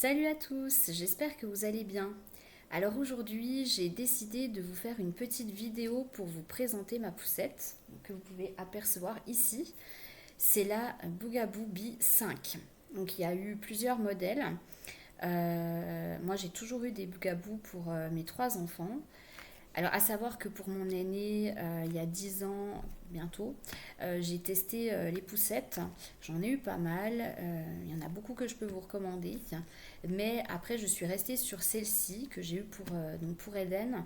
Salut à tous, j'espère que vous allez bien. Alors aujourd'hui, j'ai décidé de vous faire une petite vidéo pour vous présenter ma poussette que vous pouvez apercevoir ici. C'est la Bugaboo B5. Donc il y a eu plusieurs modèles. Moi j'ai toujours eu des Bugaboo pour mes trois enfants. Alors, à savoir que pour mon aîné, il y a 10 ans bientôt, j'ai testé les poussettes. J'en ai eu pas mal. Il y en a beaucoup que je peux vous recommander. Mais après, je suis restée sur celle-ci que j'ai eue pour Eden,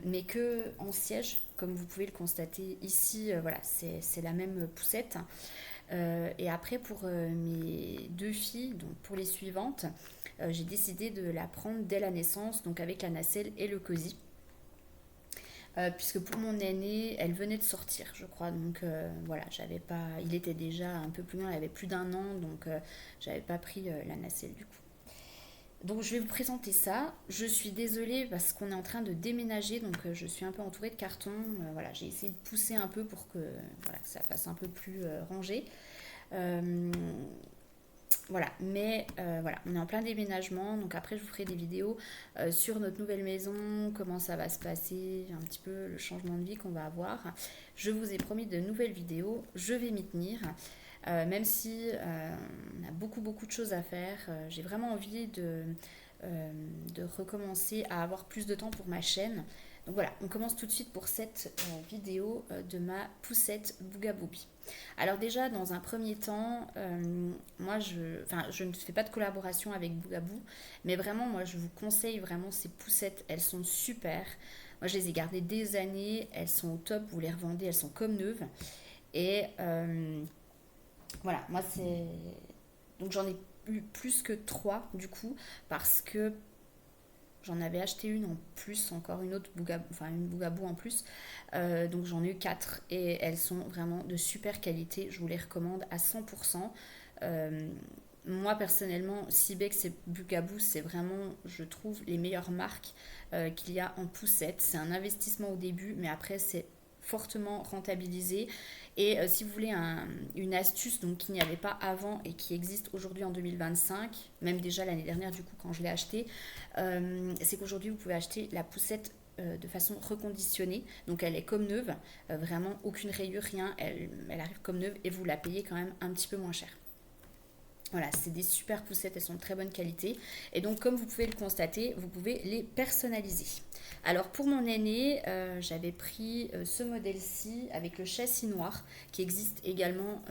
mais que en siège, comme vous pouvez le constater ici. Voilà, c'est la même poussette. Et après, pour mes deux filles, donc pour les suivantes, j'ai décidé de la prendre dès la naissance, donc avec la nacelle et le cosy. Puisque pour mon aîné, elle venait de sortir, je crois. Donc voilà, j'avais pas. Il était déjà un peu plus loin, il avait plus d'un an, donc j'avais pas pris la nacelle du coup. Donc je vais vous présenter ça. Je suis désolée parce qu'on est en train de déménager, donc je suis un peu entourée de cartons. Voilà, j'ai essayé de pousser un peu pour que, voilà, que ça fasse un peu plus rangé. Euh, voilà, mais voilà, on est en plein déménagement, donc après je vous ferai des vidéos sur notre nouvelle maison, comment ça va se passer, un petit peu le changement de vie qu'on va avoir. Je vous ai promis de nouvelles vidéos, je vais m'y tenir, même si on a beaucoup de choses à faire. J'ai vraiment envie de recommencer à avoir plus de temps pour ma chaîne. Donc voilà, on commence tout de suite pour cette vidéo de ma poussette Bugabooby. Alors déjà, dans un premier temps, moi, je ne fais pas de collaboration avec Bugaboo, mais vraiment, moi, je vous conseille vraiment ces poussettes. Elles sont super. Moi, je les ai gardées des années. Elles sont au top. Vous les revendez, elles sont comme neuves. Et voilà, moi, c'est... Donc j'en ai eu plus que trois, du coup, parce que j'en avais acheté une en plus, encore une autre Bugaboo, enfin une Bugaboo en plus. Donc j'en ai eu quatre et elles sont vraiment de super qualité. Je vous les recommande à 100%. Euh, Moi personnellement, Cibex et Bugaboo, c'est vraiment, je trouve, les meilleures marques qu'il y a en poussette. C'est un investissement au début, mais après c'est fortement rentabilisé. Et si vous voulez une astuce donc qu'il n'y avait pas avant et qui existe aujourd'hui en 2025, même déjà l'année dernière du coup quand je l'ai acheté, c'est qu'aujourd'hui vous pouvez acheter la poussette de façon reconditionnée. Donc elle est comme neuve, vraiment aucune rayure, rien, elle arrive comme neuve et vous la payez quand même un petit peu moins cher. Voilà, c'est des super poussettes, elles sont de très bonne qualité. Et donc, comme vous pouvez le constater, vous pouvez les personnaliser. Alors, pour mon aîné, j'avais pris ce modèle-ci avec le châssis noir, qui existe également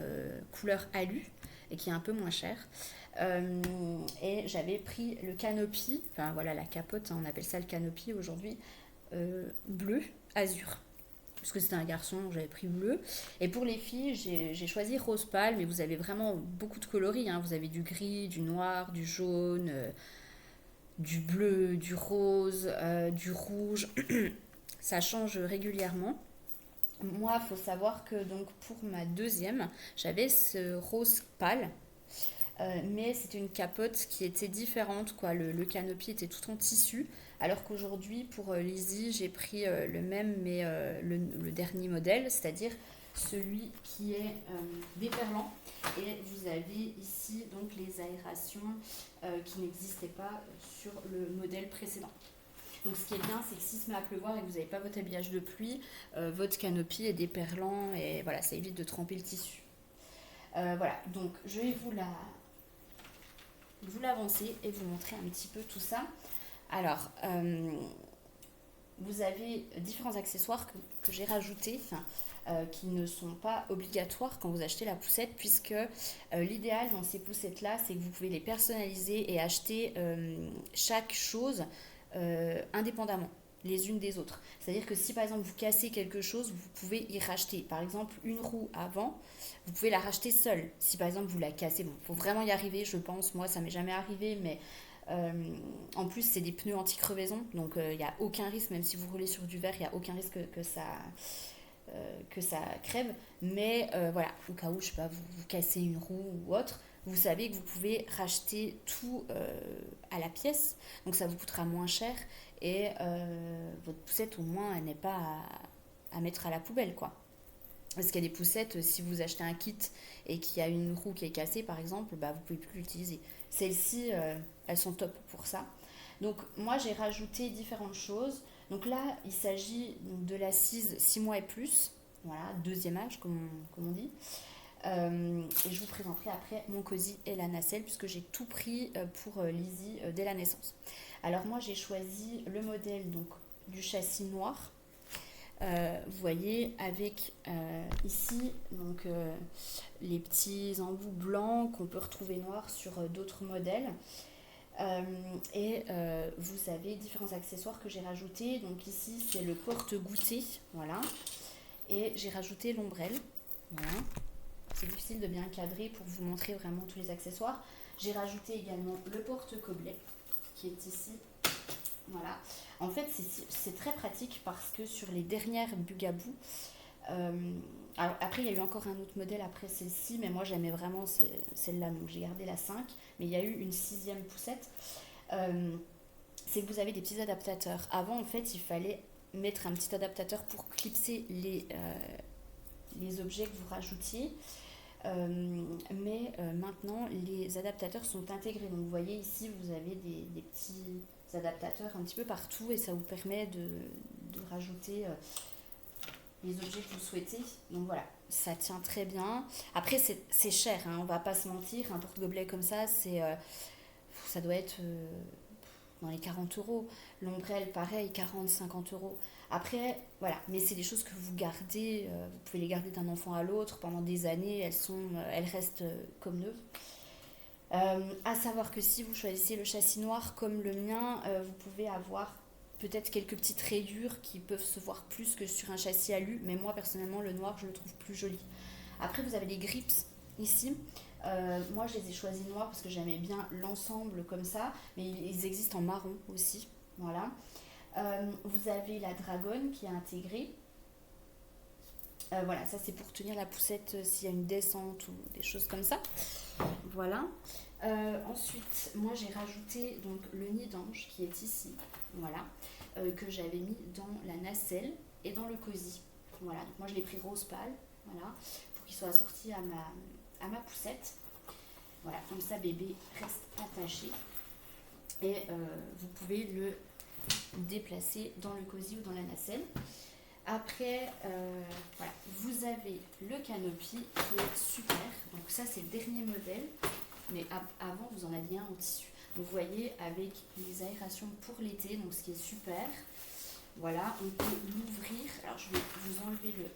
couleur alu et qui est un peu moins cher. Et j'avais pris le canopy, enfin voilà la capote, hein, on appelle ça le canopy aujourd'hui, bleu, azur parce que c'était un garçon, j'avais pris bleu. Et pour les filles, j'ai choisi rose pâle, mais vous avez vraiment beaucoup de coloris. Hein. Vous avez du gris, du noir, du jaune, du bleu, du rose, du rouge. Ça change régulièrement. Moi, il faut savoir que donc pour ma deuxième, j'avais ce rose pâle. Mais c'était une capote qui était différente, quoi. Le canopy était tout en tissu, alors qu'aujourd'hui, pour Lizzie, j'ai pris le même, mais le dernier modèle, c'est-à-dire celui qui est déferlant. Et vous avez ici donc les aérations qui n'existaient pas sur le modèle précédent. Donc ce qui est bien, c'est que si se met à pleuvoir et que vous n'avez pas votre habillage de pluie, votre canopy est déperlant et voilà, ça évite de tremper le tissu. Voilà, donc je vais vous l'avancer et vous montrer un petit peu tout ça. Alors, vous avez différents accessoires que j'ai rajoutés, qui ne sont pas obligatoires quand vous achetez la poussette, puisque l'idéal dans ces poussettes-là, c'est que vous pouvez les personnaliser et acheter chaque chose indépendamment les unes des autres. C'est-à-dire que si par exemple vous cassez quelque chose, vous pouvez y racheter. Par exemple, une roue avant, vous pouvez la racheter seule. Si par exemple vous la cassez, bon, faut vraiment y arriver, je pense. Moi, ça m'est jamais arrivé, mais euh, en plus, c'est des pneus anti-crevaison, donc il n'y a aucun risque, même si vous roulez sur du verre, il n'y a aucun risque que ça crève. Mais voilà, au cas où, je sais pas, vous cassez une roue ou autre, vous savez que vous pouvez racheter tout à la pièce, donc ça vous coûtera moins cher et votre poussette, au moins, elle n'est pas à mettre à la poubelle, quoi. Parce qu'il y a des poussettes, si vous achetez un kit et qu'il y a une roue qui est cassée, par exemple, bah, vous pouvez plus l'utiliser. Celles-ci, elles sont top pour ça. Donc moi, j'ai rajouté différentes choses. Donc là, il s'agit donc de l'assise 6 mois et plus. Voilà, deuxième âge, comme on dit. Et je vous présenterai après mon cosy et la nacelle, puisque j'ai tout pris pour Lizzie dès la naissance. Alors moi, j'ai choisi le modèle donc, du châssis noir. Vous voyez avec ici donc, les petits embouts blancs qu'on peut retrouver noirs sur d'autres modèles. Vous avez différents accessoires que j'ai rajoutés. Donc ici c'est le porte-goûter, voilà. Et j'ai rajouté l'ombrelle, voilà. C'est difficile de bien cadrer pour vous montrer vraiment tous les accessoires. J'ai rajouté également le porte-gobelet qui est ici. Voilà. En fait, c'est très pratique parce que sur les dernières Bugaboo, après il y a eu encore un autre modèle après celle-ci, mais moi j'aimais vraiment celle-là, donc j'ai gardé la 5. Mais il y a eu une 6e poussette. C'est que vous avez des petits adaptateurs. Avant, en fait, il fallait mettre un petit adaptateur pour clipser les objets que vous rajoutiez. Maintenant, les adaptateurs sont intégrés. Donc, vous voyez ici, vous avez des petits adaptateurs un petit peu partout et ça vous permet de rajouter les objets que vous souhaitez. Donc voilà, ça tient très bien. Après, c'est cher, hein, on va pas se mentir. Un porte-gobelet comme ça, ça doit être dans les 40 euros. L'ombrelle, pareil, 40-50 euros. Après, voilà, mais c'est des choses que vous gardez, vous pouvez les garder d'un enfant à l'autre pendant des années, elles restent comme neuves. À savoir que si vous choisissez le châssis noir comme le mien, vous pouvez avoir peut-être quelques petites rayures qui peuvent se voir plus que sur un châssis alu, mais moi personnellement le noir je le trouve plus joli. Après vous avez les grips ici. Moi je les ai choisis noirs parce que j'aimais bien l'ensemble comme ça, mais ils existent en marron aussi. Voilà. Vous avez la dragonne qui est intégrée. Voilà, ça c'est pour tenir la poussette s'il y a une descente ou des choses comme ça. Voilà. Ensuite, moi j'ai rajouté donc le nid d'ange qui est ici, voilà, que j'avais mis dans la nacelle et dans le cosy. Voilà, donc moi je l'ai pris rose pâle, voilà, pour qu'il soit assorti à ma poussette. Voilà, comme ça bébé reste attaché et vous pouvez le déplacer dans le cosy ou dans la nacelle. Après, voilà, vous avez le canopy qui est super. Donc ça, c'est le dernier modèle. Mais avant, vous en aviez un en tissu. Donc vous voyez, avec les aérations pour l'été, donc ce qui est super. Voilà, on peut l'ouvrir. Alors je vais vous enlever le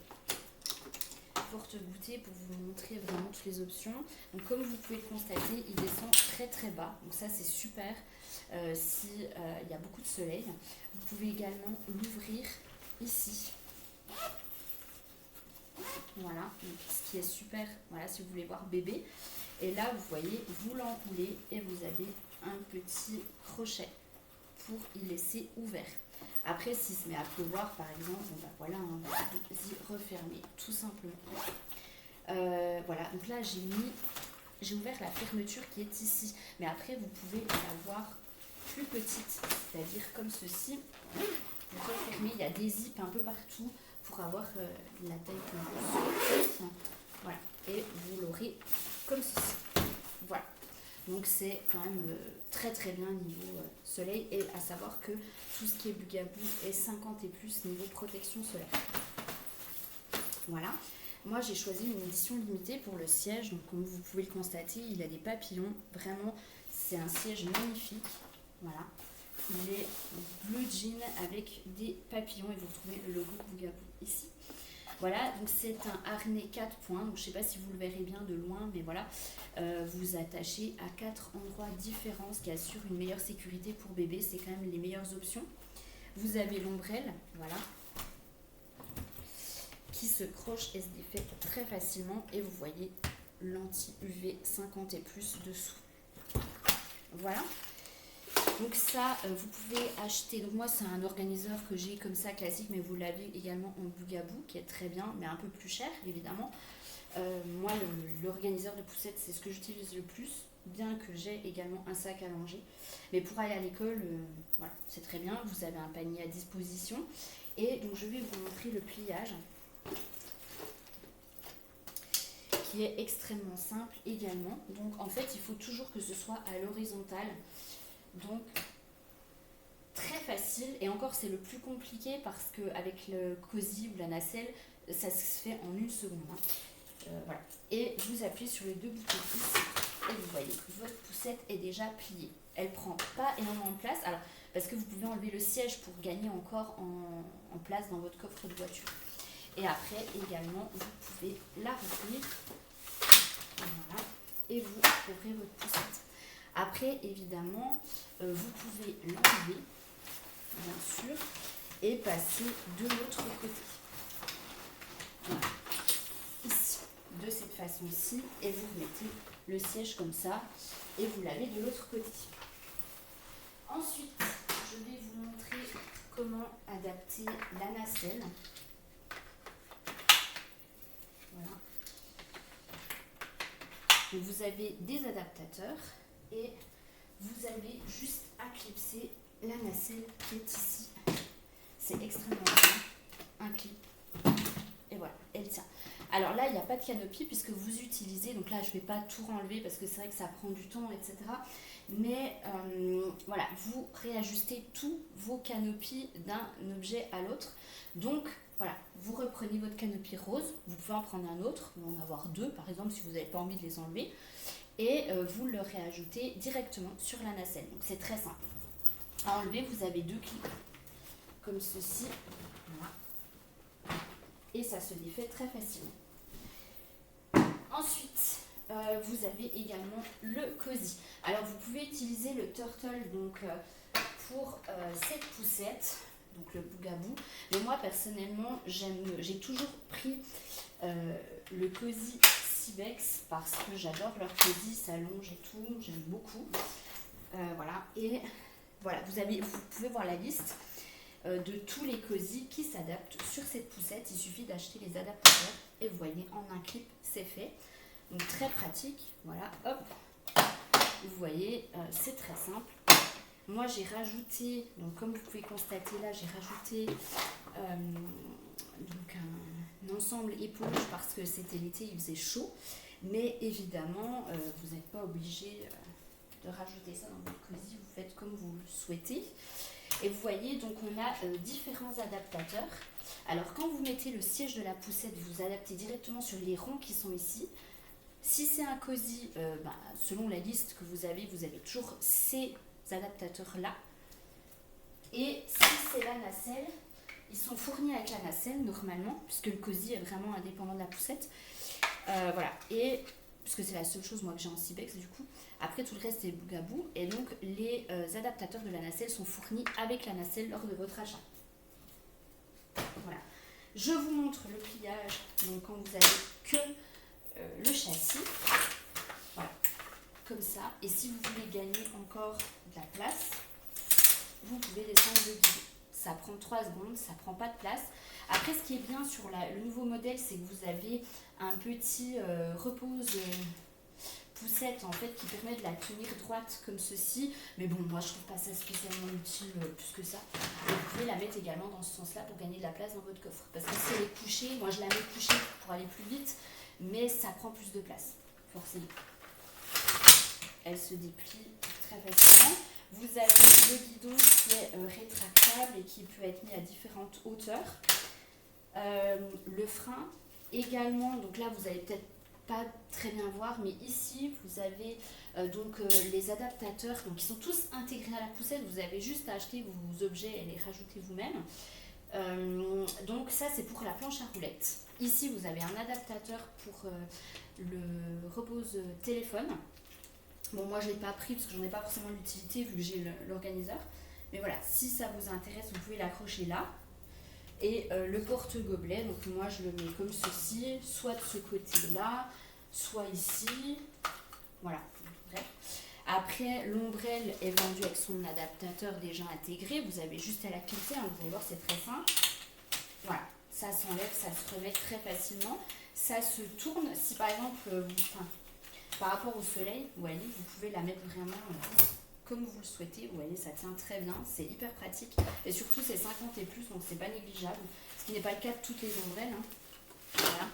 porte-goûter pour vous montrer vraiment toutes les options. Donc comme vous pouvez le constater, il descend très très bas. Donc ça, c'est super si y a beaucoup de soleil. Vous pouvez également l'ouvrir ici. Voilà, donc, ce qui est super, voilà, si vous voulez voir bébé. Et là, vous voyez, vous l'enroulez et vous avez un petit crochet pour y laisser ouvert. Après, s'il se met à pleuvoir, par exemple, bon, bah, voilà, on va y refermer, tout simplement. Voilà, donc là, j'ai ouvert la fermeture qui est ici. Mais après, vous pouvez la voir plus petite, c'est-à-dire comme ceci. Vous refermez, il y a des zips un peu partout pour avoir la taille que vous souhaitez. Voilà, et vous l'aurez comme ceci. Voilà, donc c'est quand même très très bien niveau soleil, et à savoir que tout ce qui est Bugaboo est 50 et plus niveau protection solaire. Voilà, moi j'ai choisi une édition limitée pour le siège, donc comme vous pouvez le constater, il a des papillons, vraiment c'est un siège magnifique. Voilà, il est bleu jean avec des papillons et vous retrouvez le logo Bugaboo ici. Voilà, donc c'est un harnais 4 points, donc je ne sais pas si vous le verrez bien de loin, mais voilà, vous attachez à 4 endroits différents, ce qui assure une meilleure sécurité pour bébé, c'est quand même les meilleures options. Vous avez l'ombrelle, voilà, qui se croche et se défait très facilement, et vous voyez l'anti-UV 50 et plus dessous. Voilà. Donc ça, vous pouvez acheter, donc moi c'est un organiseur que j'ai comme ça classique, mais vous l'avez également en Bugaboo qui est très bien, mais un peu plus cher évidemment. Moi l'organiseur de poussette c'est ce que j'utilise le plus, bien que j'ai également un sac à langer. Mais pour aller à l'école, voilà, c'est très bien, vous avez un panier à disposition. Et donc je vais vous montrer le pliage. qui est extrêmement simple également. Donc en fait, il faut toujours que ce soit à l'horizontale. Donc très facile, et encore c'est le plus compliqué parce qu'avec le cosy ou la nacelle, ça se fait en une seconde. Voilà. Et vous appuyez sur les deux boutons ici et vous voyez que votre poussette est déjà pliée. Elle prend pas énormément de place, alors parce que vous pouvez enlever le siège pour gagner encore en place dans votre coffre de voiture. Et après également vous pouvez la retenir, voilà, et vous ouvrez votre poussette. Après évidemment vous pouvez l'enlever bien sûr et passer de l'autre côté. Voilà. Ici, de cette façon-ci, et vous mettez le siège comme ça et vous l'avez de l'autre côté. Ensuite, je vais vous montrer comment adapter la nacelle. Voilà. Donc vous avez des adaptateurs et vous avez juste à clipser la nacelle qui est ici. C'est extrêmement simple. Un clip. Et voilà, elle tient. Alors là, il n'y a pas de canopie puisque vous utilisez, donc là je ne vais pas tout enlever parce que c'est vrai que ça prend du temps, etc. Mais voilà, vous réajustez tous vos canopies d'un objet à l'autre. Donc voilà, vous reprenez votre canopie rose, vous pouvez en prendre un autre, vous en avoir deux par exemple si vous n'avez pas envie de les enlever. Et vous le réajoutez directement sur la nacelle. Donc c'est très simple. À enlever, vous avez deux clips comme ceci. Voilà. Et ça se défait très facilement. Ensuite, vous avez également le cosy. Alors vous pouvez utiliser le turtle donc, pour cette poussette, donc le bougabou. Mais moi personnellement, j'ai toujours pris le cosy Cibex parce que j'adore leur cosy, ça allonge et tout, j'aime beaucoup. Voilà, et voilà, vous pouvez voir la liste de tous les cosy qui s'adaptent sur cette poussette. Il suffit d'acheter les adaptateurs et vous voyez, en un clip c'est fait. Donc très pratique, voilà, hop, vous voyez, c'est très simple. Moi j'ai rajouté, donc comme vous pouvez constater là, j'ai rajouté donc un ensemble éponge parce que c'était l'été, il faisait chaud. Mais évidemment, vous n'êtes pas obligé de rajouter ça dans votre cosy, vous faites comme vous le souhaitez. Et vous voyez, donc on a différents adaptateurs. Alors quand vous mettez le siège de la poussette, vous adaptez directement sur les ronds qui sont ici. Si c'est un cosy, selon la liste que vous avez toujours ces adaptateurs-là. Et si c'est la nacelle, ils sont fournis avec la nacelle normalement, puisque le cosy est vraiment indépendant de la poussette. Voilà, et puisque c'est la seule chose moi que j'ai en Cibex du coup. Après tout le reste c'est bougabou, et donc les adaptateurs de la nacelle sont fournis avec la nacelle lors de votre achat. Voilà, je vous montre le pliage, donc quand vous avez que le châssis, voilà, comme ça. Et si vous voulez gagner encore de la place, vous pouvez descendre le guidon. Ça prend 3 secondes, ça prend pas de place. Après, ce qui est bien sur le nouveau modèle, c'est que vous avez un petit repose poussette en fait qui permet de la tenir droite comme ceci. Mais bon, moi je trouve pas ça spécialement utile plus que ça. Et vous pouvez la mettre également dans ce sens-là pour gagner de la place dans votre coffre. Parce que si elle est couchée, moi je la mets couchée pour aller plus vite, mais ça prend plus de place, forcément. Elle se déplie très facilement. Vous avez le guidon qui est rétractable et qui peut être mis à différentes hauteurs. Le frein également, donc là vous allez peut-être pas très bien voir, mais ici vous avez les adaptateurs, donc qui sont tous intégrés à la poussette. Vous avez juste à acheter vos objets et les rajouter vous-même. Donc ça c'est pour la planche à roulettes. Ici vous avez un adaptateur pour le repose téléphone. Bon, moi je ne l'ai pas pris parce que j'en ai pas forcément l'utilité vu que j'ai l'organiseur. Mais voilà, si ça vous intéresse, vous pouvez l'accrocher là. Et le porte-gobelet, donc moi je le mets comme ceci, soit de ce côté-là, soit ici. Voilà, bref. Après, l'ombrelle est vendue avec son adaptateur déjà intégré. Vous avez juste à la clipser, hein, vous allez voir, c'est très simple. Voilà, ça s'enlève, ça se remet très facilement. Ça se tourne, si par exemple, par rapport au soleil, vous voyez, vous pouvez la mettre vraiment comme vous le souhaitez. Vous voyez, ça tient très bien, c'est hyper pratique. Et surtout, c'est 50 et plus, donc c'est pas négligeable. Ce qui n'est pas le cas de toutes les ombrelles. Hein. Voilà.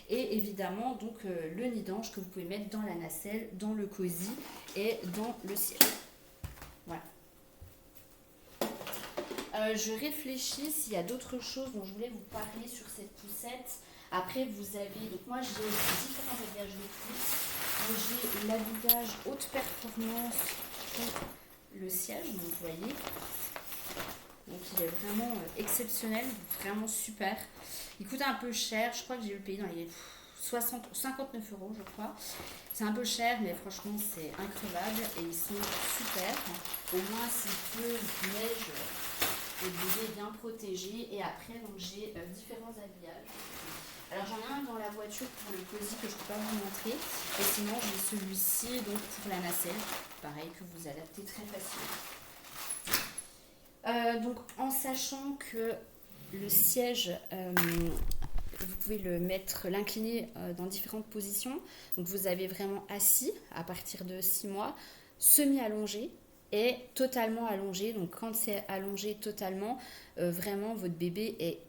Et évidemment, donc le nid d'ange que vous pouvez mettre dans la nacelle, dans le cosy et dans le siège. Voilà. Je réfléchis s'il y a d'autres choses dont je voulais vous parler sur cette poussette. Après, vous avez, donc moi j'ai différents habillages de plus. J'ai l'habillage haute performance pour le siège, donc vous voyez. Donc il est vraiment exceptionnel, vraiment super. Il coûte un peu cher, je crois que j'ai eu le payer dans les 59 euros, je crois. C'est un peu cher, mais franchement c'est increvable et ils sont super. Au moins s'il pleut, il neige, le bébé est bien protégé. Et après, donc j'ai différents habillages. Alors j'en ai un dans la voiture pour le cosy que je ne peux pas vous montrer. Et sinon j'ai celui-ci donc pour la nacelle. Pareil, que vous adaptez très facilement. Donc en sachant que le siège, vous pouvez l'incliner dans différentes positions. Donc vous avez vraiment assis à partir de 6 mois, semi-allongé et totalement allongé. Donc quand c'est allongé totalement, vraiment votre bébé est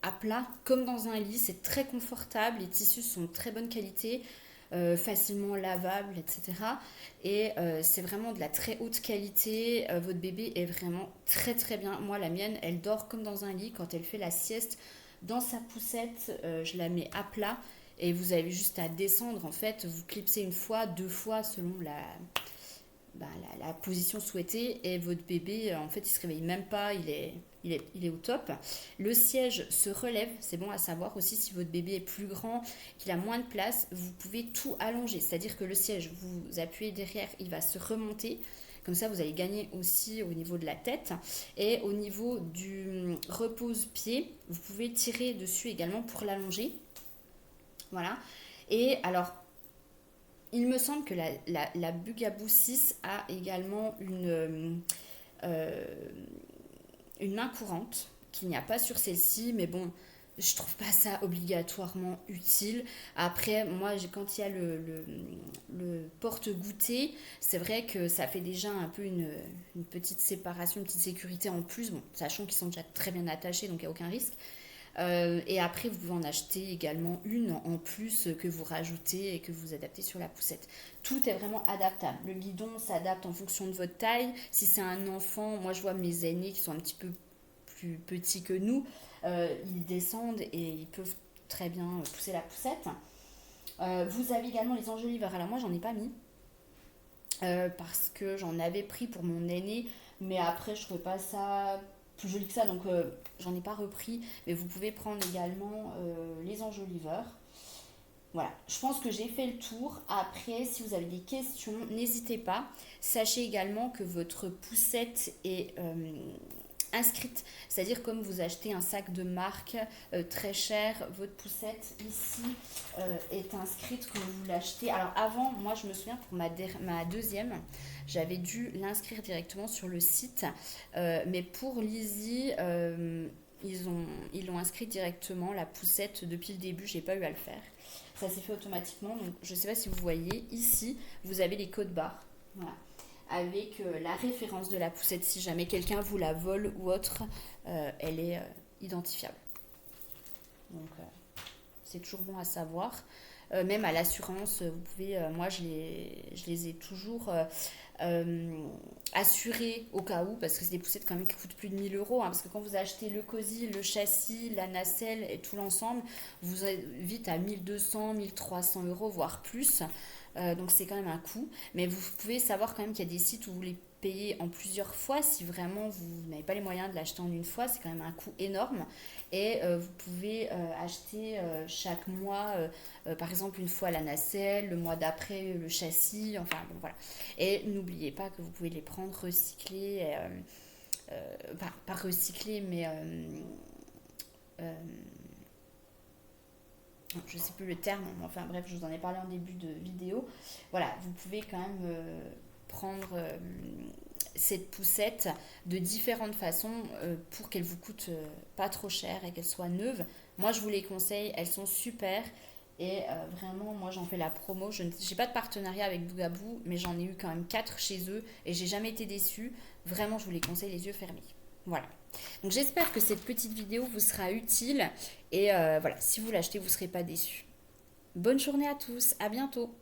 à plat comme dans un lit. C'est très confortable, les tissus sont de très bonne qualité. Facilement lavable, etc. Et c'est vraiment de la très haute qualité. Votre bébé est vraiment très très bien. Moi, la mienne, elle dort comme dans un lit. Quand elle fait la sieste dans sa poussette, je la mets à plat. Et vous avez juste à descendre, en fait. Vous clipsez une fois, 2 fois selon la position souhaitée. Et votre bébé, en fait, il se réveille même pas. Il est au top. Le siège se relève, c'est bon à savoir aussi si votre bébé est plus grand, qu'il a moins de place, vous pouvez tout allonger. C'est-à-dire que le siège, vous appuyez derrière, il va se remonter. Comme ça, vous allez gagner aussi au niveau de la tête. Et au niveau du repose-pied, vous pouvez tirer dessus également pour l'allonger. Voilà. Et alors, il me semble que la Bugaboo 6 a également une main courante qu'il n'y a pas sur celle-ci, mais bon, je trouve pas ça obligatoirement utile. Après, moi, quand il y a le porte-goûter, c'est vrai que ça fait déjà un peu une petite séparation, une petite sécurité en plus, bon, sachant qu'ils sont déjà très bien attachés, donc il n'y a aucun risque. Et après, vous pouvez en acheter également une en plus que vous rajoutez et que vous adaptez sur la poussette. Tout est vraiment adaptable. Le guidon s'adapte en fonction de votre taille. Si c'est un enfant, moi je vois mes aînés qui sont un petit peu plus petits que nous, ils descendent et ils peuvent très bien pousser la poussette. Vous avez également les enjoliveurs. Alors moi j'en ai pas mis parce que j'en avais pris pour mon aîné, mais après je trouvais pas ça plus joli que ça, donc j'en ai pas repris. Mais vous pouvez prendre également les enjoliveurs. Voilà, je pense que j'ai fait le tour. Après, si vous avez des questions, n'hésitez pas. Sachez également que votre poussette est inscrite. C'est-à-dire comme vous achetez un sac de marque très cher, votre poussette ici est inscrite quand vous l'achetez. Alors avant, moi je me souviens pour ma deuxième, j'avais dû l'inscrire directement sur le site. Mais pour Lizzie, ils l'ont inscrit directement, la poussette, depuis le début, j'ai pas eu à le faire. Ça s'est fait automatiquement. Donc je sais pas si vous voyez, ici, vous avez les codes barres. Voilà, avec la référence de la poussette. Si jamais quelqu'un vous la vole ou autre, elle est identifiable. Donc c'est toujours bon à savoir. Même à l'assurance, vous pouvez, moi je les ai toujours assurés au cas où, parce que c'est des poussettes quand même qui coûtent plus de 1000 euros, hein, parce que quand vous achetez le cosy, le châssis, la nacelle et tout l'ensemble, vous êtes vite à 1200, 1300 euros, voire plus. Donc c'est quand même un coût. Mais vous pouvez savoir quand même qu'il y a des sites où vous les payez en plusieurs fois. Si vraiment vous n'avez pas les moyens de l'acheter en une fois, c'est quand même un coût énorme. Et vous pouvez acheter chaque mois, par exemple une fois la nacelle, le mois d'après le châssis, enfin bon voilà. Et n'oubliez pas que vous pouvez les prendre recyclés, pas recyclés, mais je sais plus le terme, mais enfin bref, je vous en ai parlé en début de vidéo. Voilà, vous pouvez quand même prendre cette poussette de différentes façons pour qu'elle vous coûte pas trop cher et qu'elle soit neuve. Moi, je vous les conseille, elles sont super. Et vraiment, moi j'en fais la promo. Je n'ai pas de partenariat avec Bugaboo, mais j'en ai eu quand même 4 chez eux et j'ai jamais été déçue. Vraiment, je vous les conseille les yeux fermés. Voilà. Donc j'espère que cette petite vidéo vous sera utile et voilà, si vous l'achetez, vous ne serez pas déçus. Bonne journée à tous, à bientôt.